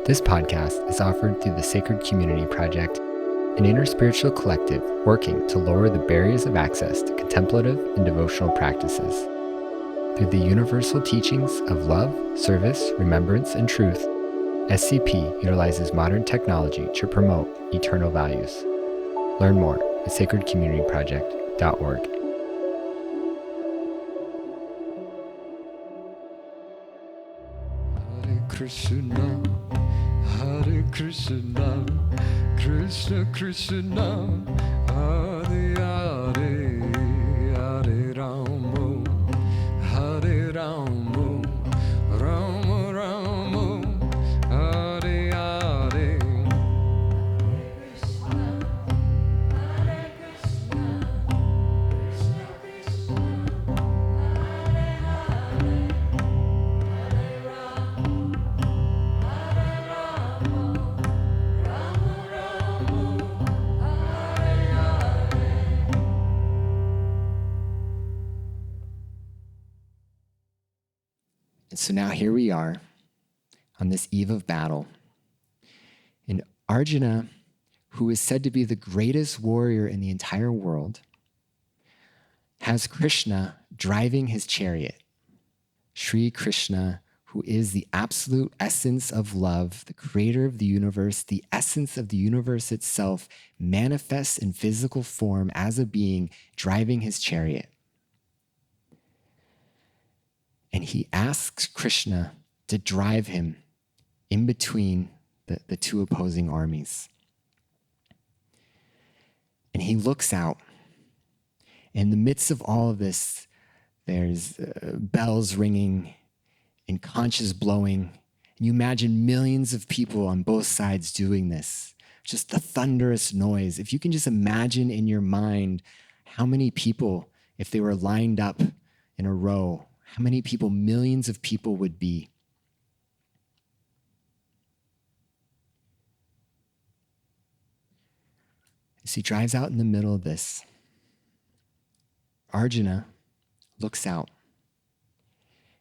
This podcast is offered through the Sacred Community Project, an interspiritual collective working to lower the barriers of access to contemplative and devotional practices. Through the universal teachings of love, service, remembrance, and truth, SCP utilizes modern technology to promote eternal values. Learn more at sacredcommunityproject.org. Hare Krishna, Hare Krishna, Krishna Krishna, Hare Hare, Hare Rama, Hare Rama, Rama Rama, Hare Hare. And so now here we are on this eve of battle. And Arjuna, who is said to be the greatest warrior in the entire world, has Krishna driving his chariot. Sri Krishna, who is the absolute essence of love, the creator of the universe, the essence of the universe itself, manifests in physical form as a being driving his chariot. And he asks Krishna to drive him in between the two opposing armies. And he looks out. In the midst of all of this, there's bells ringing and conches blowing. And you imagine millions of people on both sides doing this. Just the thunderous noise. If you can just imagine in your mind how many people, if they were lined up in a row, how many people, millions of people would be. As he drives out in the middle of this, Arjuna looks out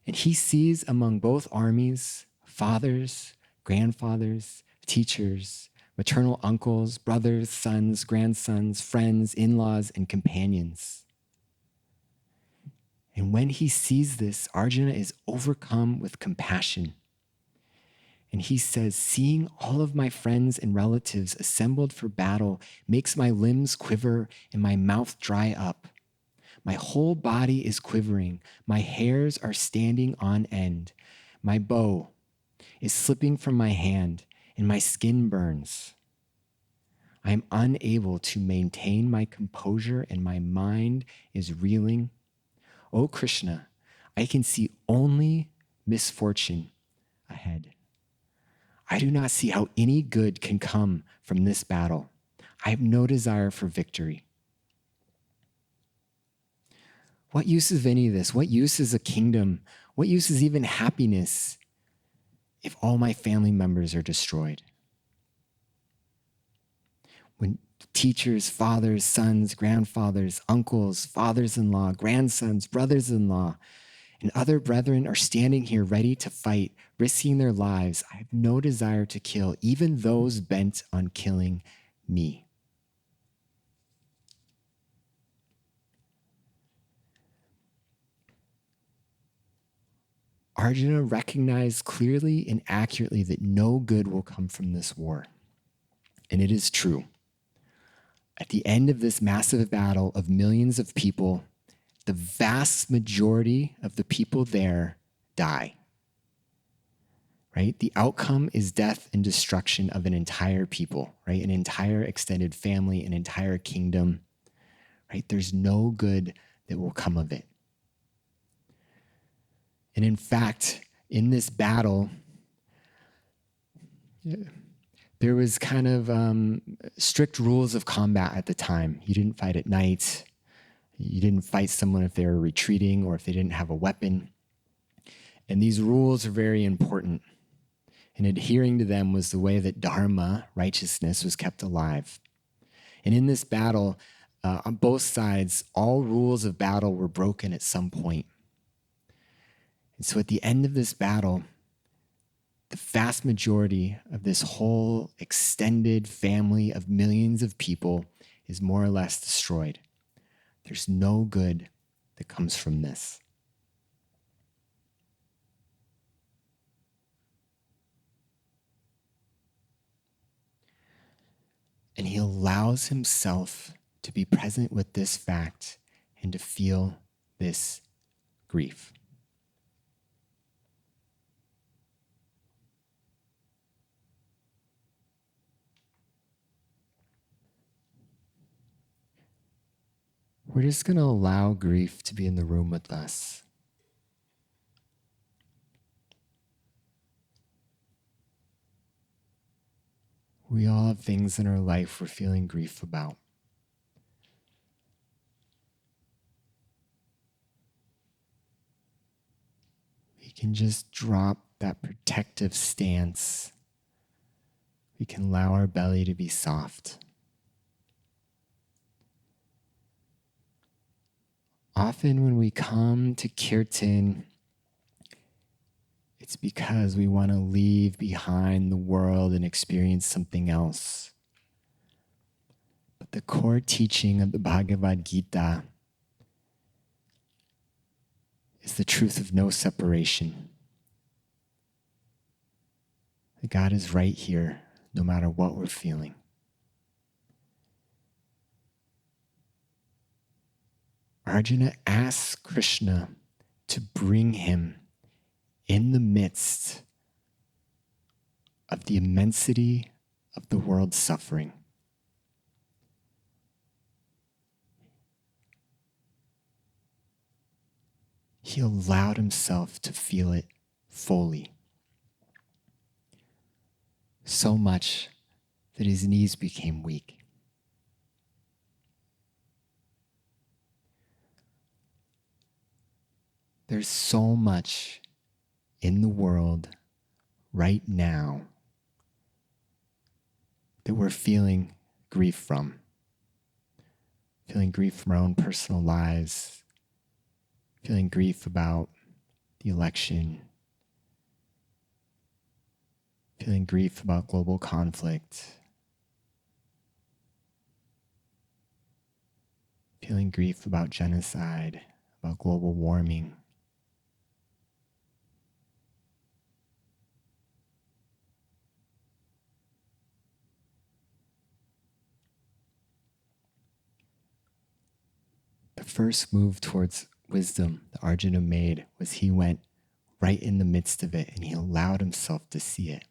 and he sees among both armies fathers, grandfathers, teachers, maternal uncles, brothers, sons, grandsons, friends, in-laws, and companions. And when he sees this, Arjuna is overcome with compassion. And he says, seeing all of my friends and relatives assembled for battle makes my limbs quiver and my mouth dry up. My whole body is quivering. My hairs are standing on end. My bow is slipping from my hand and my skin burns. I am unable to maintain my composure and my mind is reeling. Oh, Krishna, I can see only misfortune ahead. I do not see how any good can come from this battle. I have no desire for victory. What use is any of this? What use is a kingdom? What use is even happiness if all my family members are destroyed? When teachers, fathers, sons, grandfathers, uncles, fathers-in-law, grandsons, brothers-in-law, and other brethren are standing here ready to fight, risking their lives, I have no desire to kill, even those bent on killing me. Arjuna recognized clearly and accurately that no good will come from this war. And it is true. At the end of this massive battle of millions of people, the vast majority of the people there die. Right? The outcome is death and destruction of an entire people, right? An entire extended family, an entire kingdom, right? There's no good that will come of it. And in fact, in this battle, there was kind of strict rules of combat at the time. You didn't fight at night. You didn't fight someone if they were retreating or if they didn't have a weapon. And these rules are very important. And adhering to them was the way that dharma, righteousness, was kept alive. And in this battle, on both sides, all rules of battle were broken at some point. And so at the end of this battle, the vast majority of this whole extended family of millions of people is more or less destroyed. There's no good that comes from this. And he allows himself to be present with this fact and to feel this grief. We're just going to allow grief to be in the room with us. We all have things in our life we're feeling grief about. We can just drop that protective stance. We can allow our belly to be soft. Often when we come to Kirtan, it's because we want to leave behind the world and experience something else. But the core teaching of the Bhagavad Gita is the truth of no separation. That God is right here, no matter what we're feeling. Arjuna asks Krishna to bring him in the midst of the immensity of the world's suffering. He allowed himself to feel it fully. So much that his knees became weak. There's so much in the world right now that we're feeling grief from. Feeling grief from our own personal lives. Feeling grief about the election. Feeling grief about global conflict. Feeling grief about genocide, about global warming. The first move towards wisdom that Arjuna made was he went right in the midst of it and he allowed himself to see it.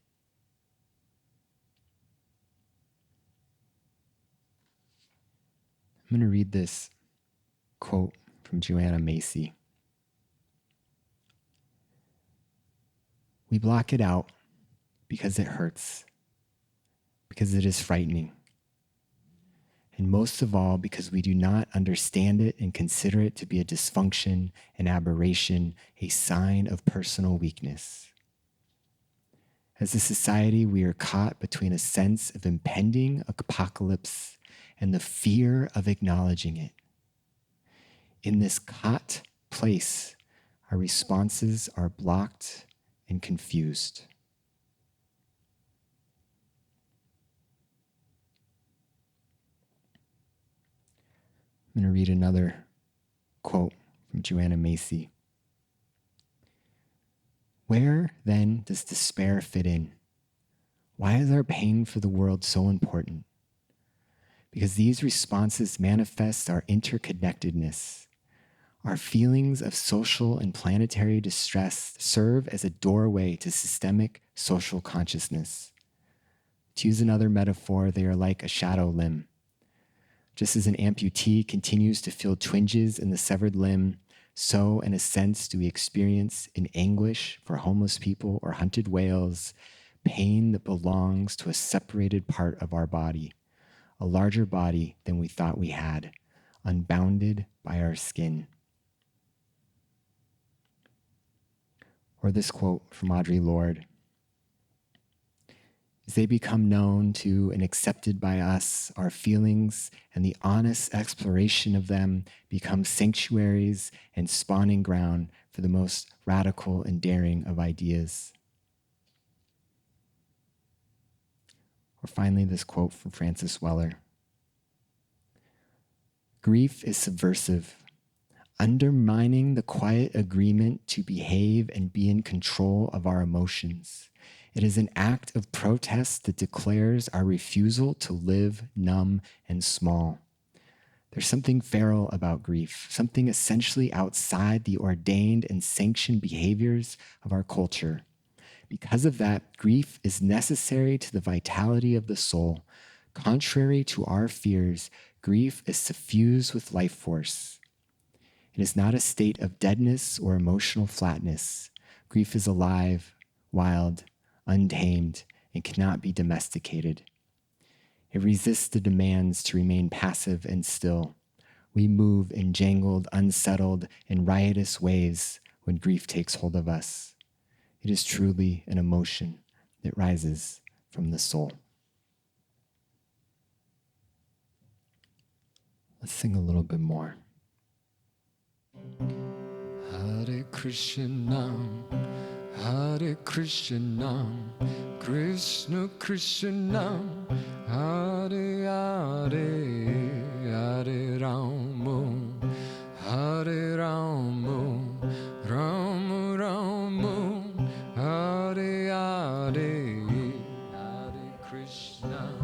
I'm going to read this quote from Joanna Macy. We block it out because it hurts, because it is frightening, and most of all because we do not understand it and consider it to be a dysfunction, an aberration, a sign of personal weakness. As a society, we are caught between a sense of impending apocalypse and the fear of acknowledging it. In this caught place, our responses are blocked and confused. I'm going to read another quote from Joanna Macy. Where, then, does despair fit in? Why is our pain for the world so important? Because these responses manifest our interconnectedness. Our feelings of social and planetary distress serve as a doorway to systemic social consciousness. To use another metaphor, they are like a shadow limb. Just as an amputee continues to feel twinges in the severed limb, so in a sense do we experience in anguish for homeless people or hunted whales, pain that belongs to a separated part of our body, a larger body than we thought we had, unbounded by our skin. Or this quote from Audre Lorde. As they become known to and accepted by us, our feelings and the honest exploration of them become sanctuaries and spawning ground for the most radical and daring of ideas. Or finally, this quote from Francis Weller. Grief is subversive, undermining the quiet agreement to behave and be in control of our emotions. It is an act of protest that declares our refusal to live numb and small. There's something feral about grief, something essentially outside the ordained and sanctioned behaviors of our culture. Because of that, grief is necessary to the vitality of the soul. Contrary to our fears, grief is suffused with life force. It is not a state of deadness or emotional flatness. Grief is alive, wild, untamed, and cannot be domesticated. It resists the demands to remain passive and still. We move in jangled, unsettled, and riotous ways when grief takes hold of us. It is truly an emotion that rises from the soul. Let's sing a little bit more. Hare Krishna, Hare Krishna, Krishna Krishna, Hare Hare, Hare Rama, Hare Rama, Rama Rama, Hare Hare, Hare Krishna.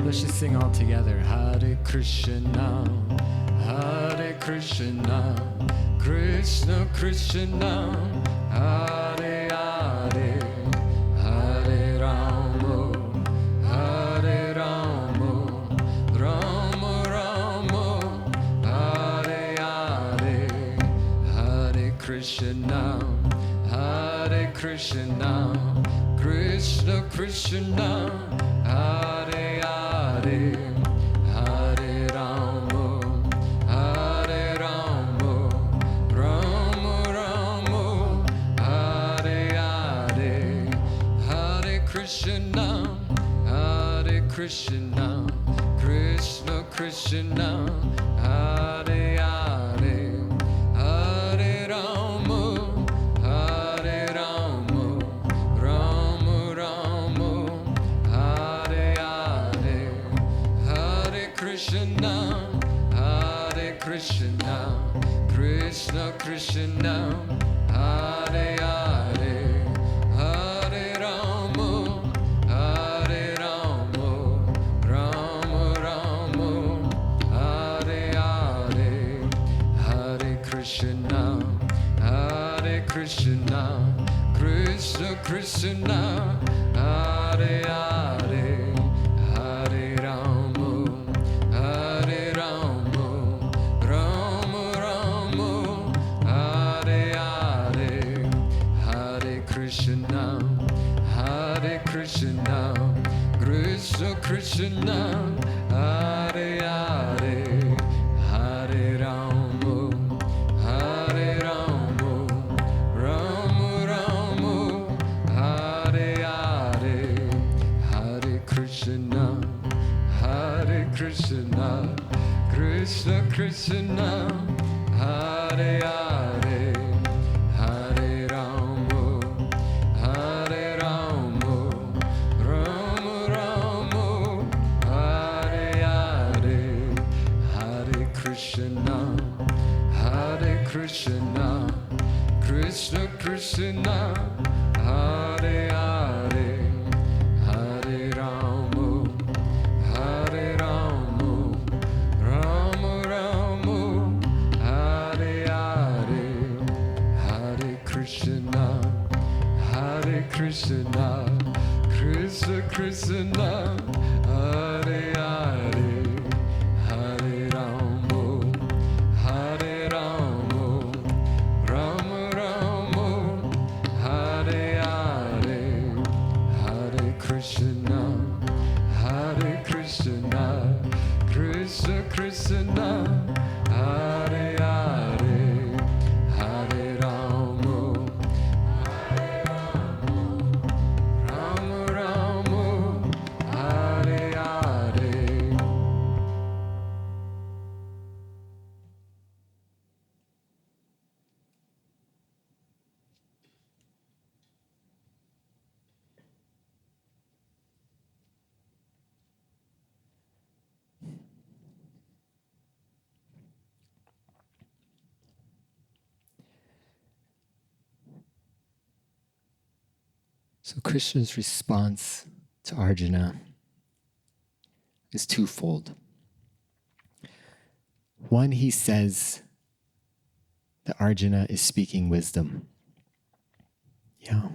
Let's just sing all together. Hare Krishna, Hare Krishna, Krishna Krishna, Hare Hare, Hare Rama, Hare Rama, Rama Rama, Hare Hare, Hare Krishna, Hare Krishna, Krishna Krishna, Hare Hare, Hare Rama, Hare Rama, Rama Rama, Hare Hare, Hare Krishna, Hare Krishna, Krishna Krishna, Hare Hare, Hare Rama, Hare Rama, Rama Rama, Hare Hare, Hare Krishna, Hare Krishna, Krishna Krishna, Hare Hare, Hare Rama, Hare Rama, Rama Rama, Hare Hare, Hare Krishna, Hare Krishna, Krishna Krishna, Hare Hare, Hare Rama, Hare Rama, Rama Rama, Hare Hare, Hare Krishna, Hare Krishna, Krishna Krishna, Hare Hare, Hare Rama, Hare Rama, Rama Rama, Hare Hare, Hare Krishna, Hare Krishna, Krishna Krishna, Hare Hare, Hare Rama, Hare Rama, Rama Rama, Hare Hare, Hare Krishna, Hare Krishna, Krishna Krishna, Hare Hare, Hare Rama, Hare Rama, Rama Rama, Hare Hare, Hare Krishna, Hare Krishna, Krishna Krishna, Hare Hare, Hare Rama, Hare Rama, Rama Rama, Hare Hare, Hare Krishna, Hare Krishna, Krishna Krishna, Hare Hare, Hare Rama, Rama Rama, So Krishna's response to Arjuna is twofold. One, he says that Arjuna is speaking wisdom. Yeah.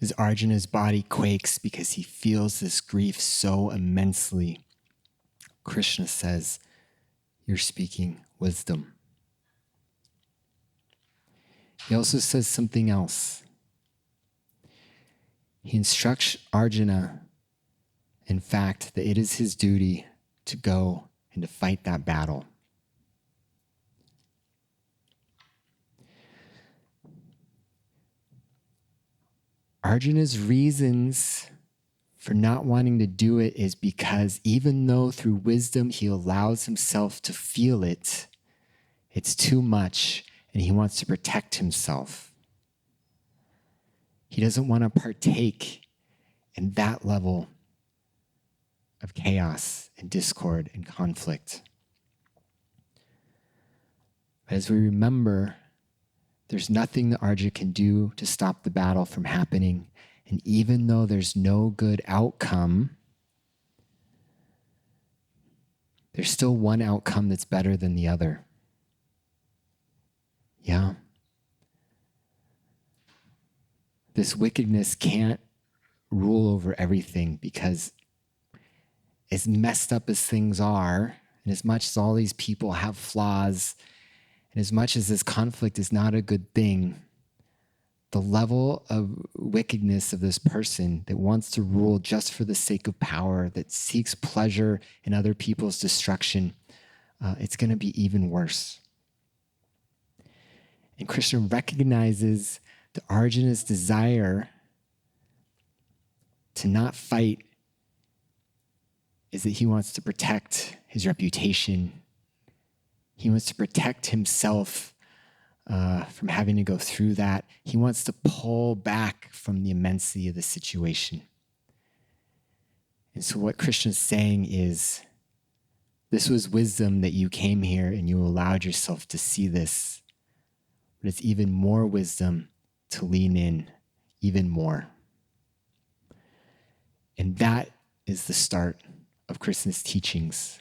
As Arjuna's body quakes because he feels this grief so immensely, Krishna says, "You're speaking wisdom." He also says something else. He instructs Arjuna, in fact, that it is his duty to go and to fight that battle. Arjuna's reasons for not wanting to do it is because even though through wisdom he allows himself to feel it, it's too much and he wants to protect himself. He doesn't want to partake in that level of chaos and discord and conflict. But as we remember, there's nothing that Arjuna can do to stop the battle from happening. And even though there's no good outcome, there's still one outcome that's better than the other. Yeah. This wickedness can't rule over everything because as messed up as things are, and as much as all these people have flaws, and as much as this conflict is not a good thing, the level of wickedness of this person that wants to rule just for the sake of power, that seeks pleasure in other people's destruction, it's going to be even worse. And Krishna recognizes that Arjuna's desire to not fight is that he wants to protect his reputation. He wants to protect himself from having to go through that. He wants to pull back from the immensity of the situation. And so what Krishna's saying is, this was wisdom that you came here and you allowed yourself to see this. But it's even more wisdom to lean in even more. And that is the start of Krishna's teachings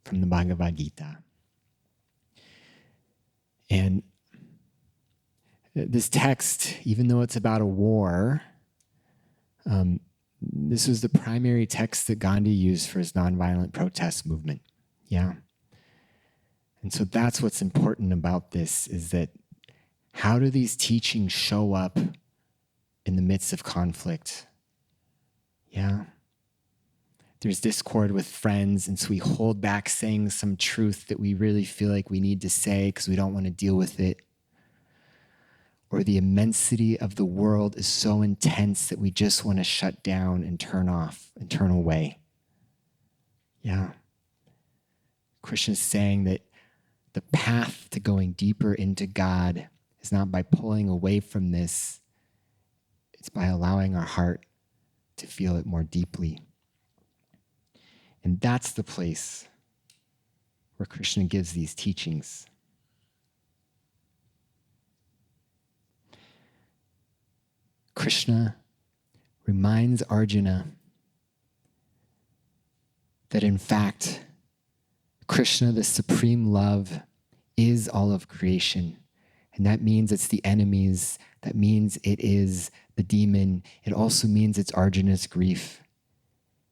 from the Bhagavad Gita. And this text, even though it's about a war, this was the primary text that Gandhi used for his nonviolent protest movement. Yeah. And so that's what's important about this, is that how do these teachings show up in the midst of conflict? Yeah. There's discord with friends, and so we hold back saying some truth that we really feel like we need to say because we don't want to deal with it. Or the immensity of the world is so intense that we just want to shut down and turn off and turn away. Yeah. Krishna's saying that the path to going deeper into God is not by pulling away from this, it's by allowing our heart to feel it more deeply. And that's the place where Krishna gives these teachings. Krishna reminds Arjuna that in fact, Krishna, the supreme love, is all of creation. And that means it's the enemies. That means it is the demon. It also means it's Arjuna's grief.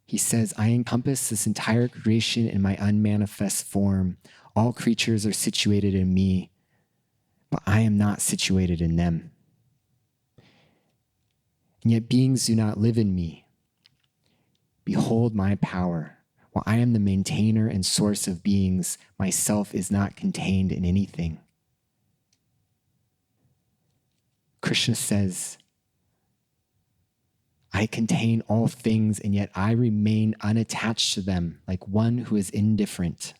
He says, I encompass this entire creation in my unmanifest form. All creatures are situated in me, but I am not situated in them. And yet beings do not live in me. Behold my power. While I am the maintainer and source of beings, myself is not contained in anything. Krishna says, I contain all things, and yet I remain unattached to them, like one who is indifferent.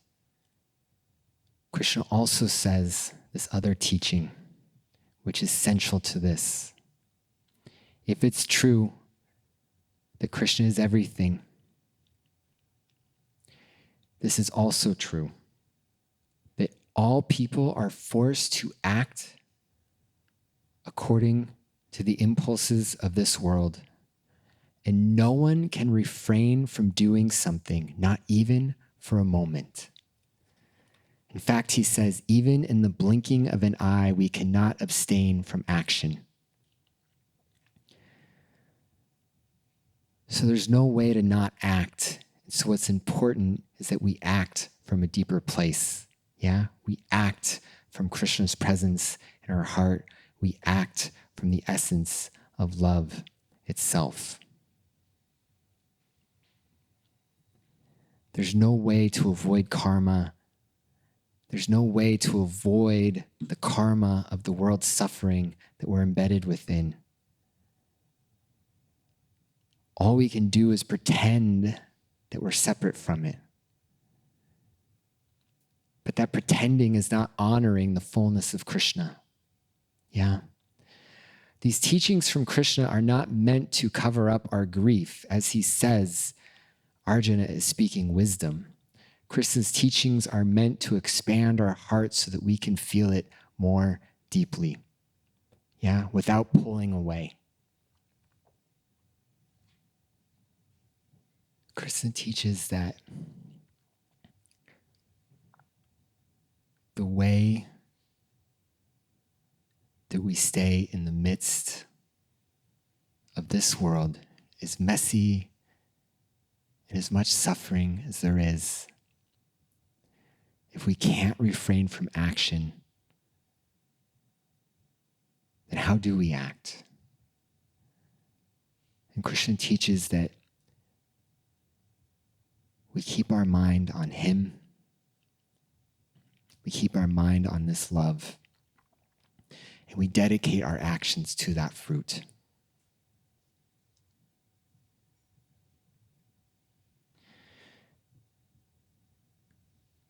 Krishna also says this other teaching, which is central to this. If it's true that Krishna is everything, this is also true that all people are forced to act according to the impulses of this world, and no one can refrain from doing something, not even for a moment. In fact, he says, even in the blinking of an eye, we cannot abstain from action. So there's no way to not act. So what's important is that we act from a deeper place. Yeah, we act from Krishna's presence in our heart. We act from the essence of love itself. There's no way to avoid karma. There's no way to avoid the karma of the world's suffering that we're embedded within. All we can do is pretend that we're separate from it. But that pretending is not honoring the fullness of Krishna. Yeah. These teachings from Krishna are not meant to cover up our grief. As he says, Arjuna is speaking wisdom. Krishna's teachings are meant to expand our hearts so that we can feel it more deeply. Yeah, without pulling away. Krishna teaches that the way that we stay in the midst of this world is messy and as much suffering as there is. If we can't refrain from action, then how do we act? And Krishna teaches that we keep our mind on him. We keep our mind on this love. And we dedicate our actions to that fruit.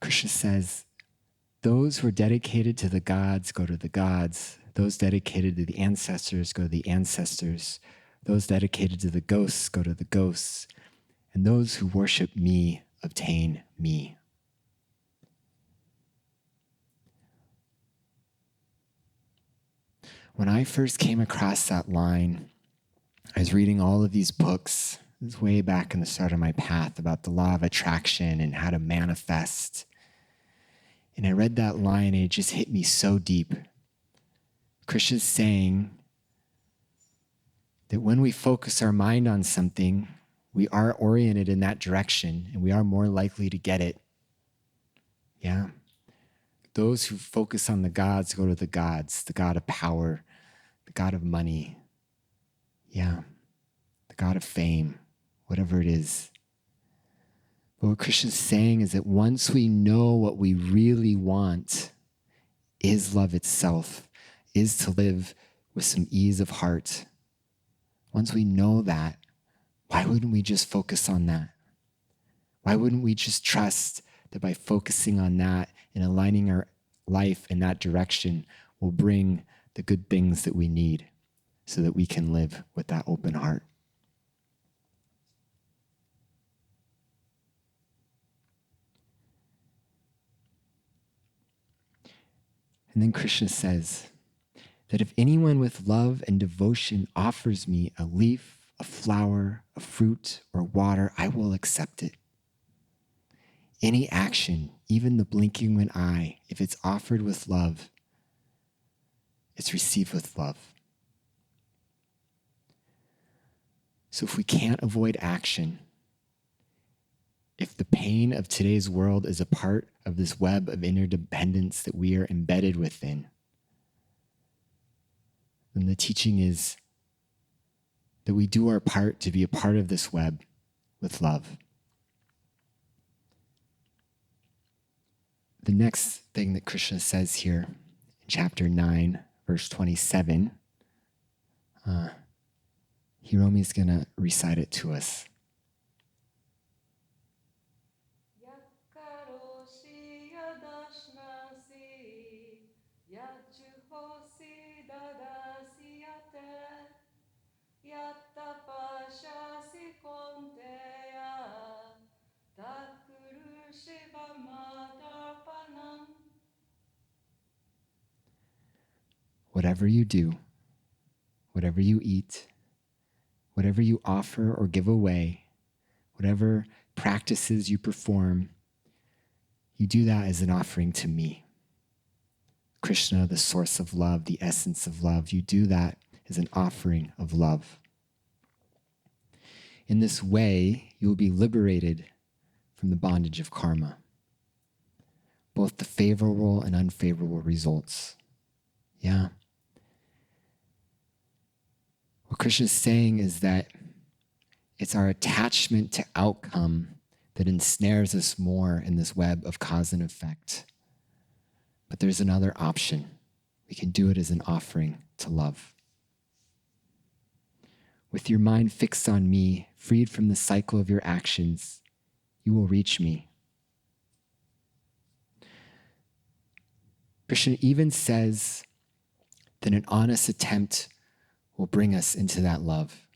Krishna says, those who are dedicated to the gods go to the gods. Those dedicated to the ancestors go to the ancestors. Those dedicated to the ghosts go to the ghosts. And those who worship me obtain me. When I first came across that line, I was reading all of these books. It was way back in the start of my path about the law of attraction and how to manifest. And I read that line and it just hit me so deep. Krishna's saying that when we focus our mind on something, we are oriented in that direction and we are more likely to get it. Yeah. Those who focus on the gods go to the gods, the god of power, the god of money. Yeah. The god of fame, whatever it is. But what Krishna's saying is that once we know what we really want is love itself, is to live with some ease of heart. Once we know that, why wouldn't we just focus on that? Why wouldn't we just trust that by focusing on that and aligning our life in that direction will bring the good things that we need so that we can live with that open heart? And then Krishna says that if anyone with love and devotion offers me a leaf, a flower, a fruit, or water, I will accept it. Any action, even the blinking of an eye, if it's offered with love, it's received with love. So if we can't avoid action, if the pain of today's world is a part of this web of interdependence that we are embedded within, then the teaching is that we do our part to be a part of this web with love. The next thing that Krishna says here in chapter 9, verse 27, Hiromi is going to recite it to us. Whatever you do, whatever you eat, whatever you offer or give away, whatever practices you perform, you do that as an offering to me. Krishna, the source of love, the essence of love, you do that as an offering of love. In this way, you will be liberated from the bondage of karma, both the favorable and unfavorable results. Yeah. What Krishna is saying is that it's our attachment to outcome that ensnares us more in this web of cause and effect. But there's another option. We can do it as an offering to love. With your mind fixed on me, freed from the cycle of your actions, you will reach me. Krishna even says that an honest attempt will bring us into that love.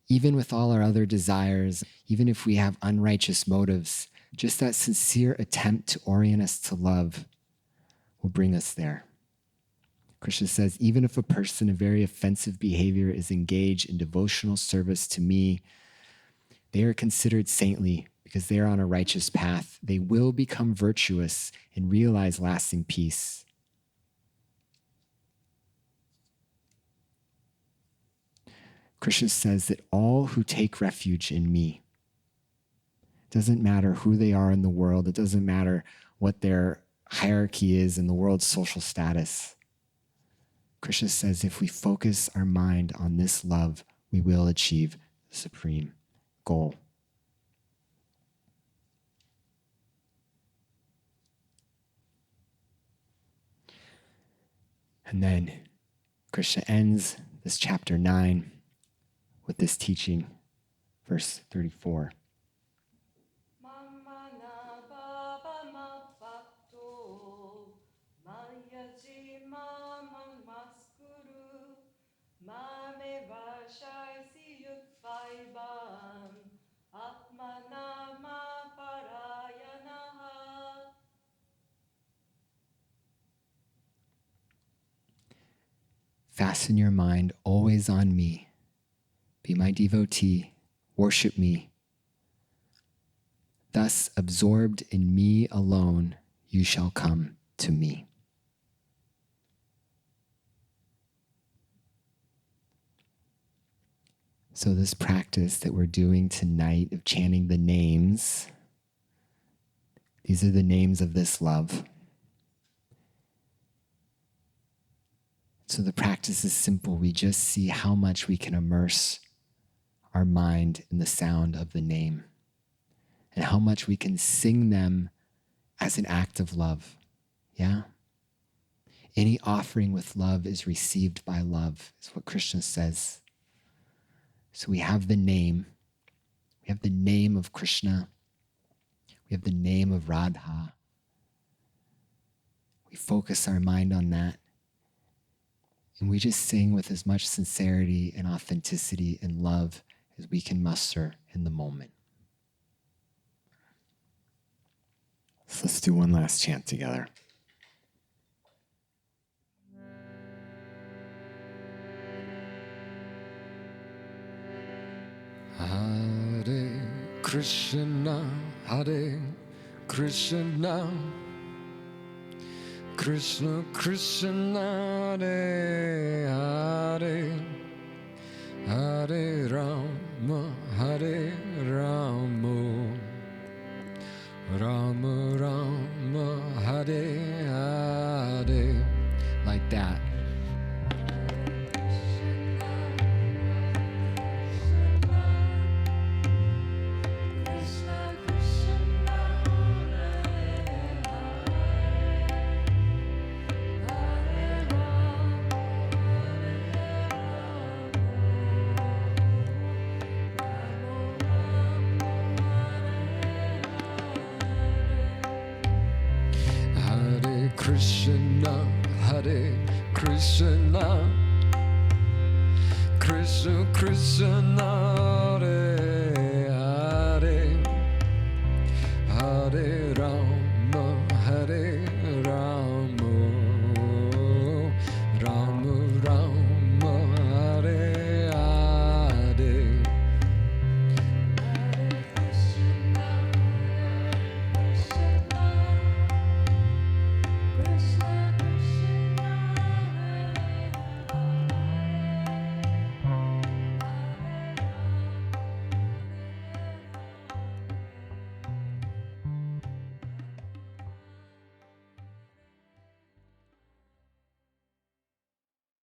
Even with all our other desires, even if we have unrighteous motives, just that sincere attempt to orient us to love will bring us there. Krishna says, even if a person of very offensive behavior is engaged in devotional service to me, they are considered saintly because they are on a righteous path. They will become virtuous and realize lasting peace. Krishna says that all who take refuge in me, it doesn't matter who they are in the world, it doesn't matter what their hierarchy is in the world's social status. Krishna says if we focus our mind on this love, we will achieve the supreme goal. And then Krishna ends this chapter 9 with this teaching, verse 34. Fasten your mind always on me. Be my devotee, worship me. Thus, absorbed in me alone, you shall come to me. So this practice that we're doing tonight of chanting the names, these are the names of this love. So the practice is simple. We just see how much we can immerse our mind in the sound of the name and how much we can sing them as an act of love. Yeah? Any offering with love is received by love, is what Krishna says. So we have the name. We have the name of Krishna. We have the name of Radha. We focus our mind on that. And we just sing with as much sincerity and authenticity and love as we can muster in the moment. So let's do one last chant together. Hare Krishna, Hare Krishna, Krishna Krishna, Hare Hare, Hare Rama, Hare Rama, Rama Rama, Hare Hare. Like that. Krishna, Hare Krishna, Krishna Krishna,